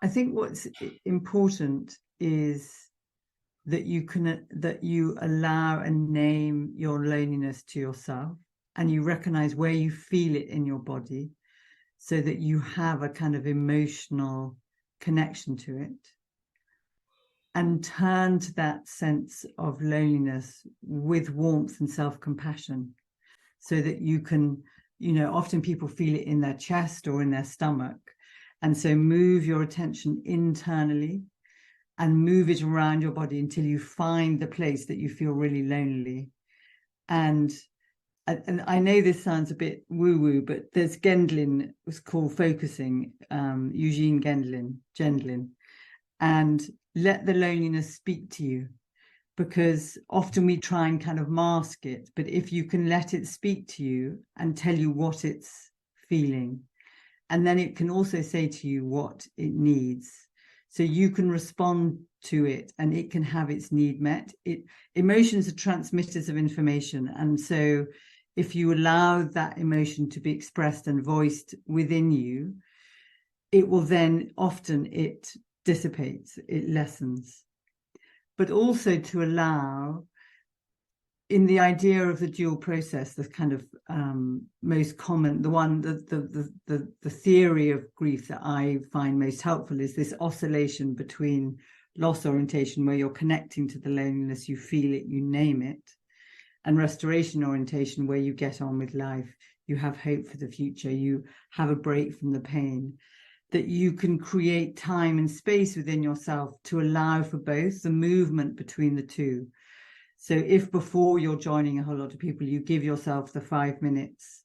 I think what's important is that you allow and name your loneliness to yourself, and you recognize where you feel it in your body, so that you have a kind of emotional connection to it, and turn to that sense of loneliness with warmth and self-compassion, so that you can, often people feel it in their chest or in their stomach. And so move your attention internally and move it around your body until you find the place that you feel really lonely. And I know this sounds a bit woo-woo, but there's Gendlin, was called focusing, Eugene Gendlin, and let the loneliness speak to you, because often we try and kind of mask it. But if you can let it speak to you and tell you what it's feeling, and then it can also say to you what it needs, so you can respond to it and it can have its need met. Emotions are transmitters of information, and so if you allow that emotion to be expressed and voiced within you, it will then, often it dissipates, it lessens. But also to allow, in the idea of the dual process, the kind of most common, the theory of grief that I find most helpful is this oscillation between loss orientation, where you're connecting to the loneliness, you feel it, you name it, and restoration orientation, where you get on with life, you have hope for the future, you have a break from the pain. That you can create time and space within yourself to allow for both, the movement between the two. So if before you're joining a whole lot of people, you give yourself the 5 minutes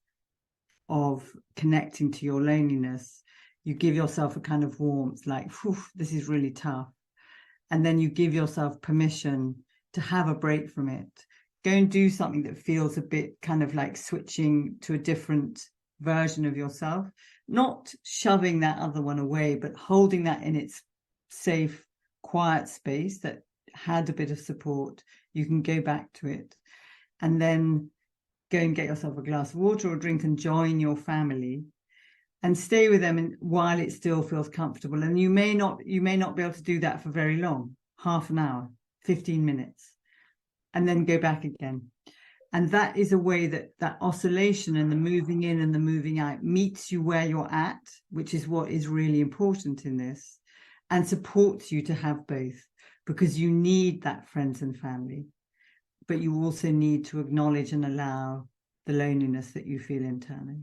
of connecting to your loneliness, you give yourself a kind of warmth, like, this is really tough. And then you give yourself permission to have a break from it. Go and do something that feels a bit kind of like switching to a different version of yourself, not shoving that other one away, but holding that in its safe, quiet space that had a bit of support. You can go back to it, and then go and get yourself a glass of water or drink and join your family and stay with them while it still feels comfortable. And you may not be able to do that for very long, half an hour, 15 minutes, and then go back again. And that is a way that oscillation and the moving in and the moving out meets you where you're at, which is what is really important in this, and supports you to have both, because you need that friends and family, but you also need to acknowledge and allow the loneliness that you feel internally.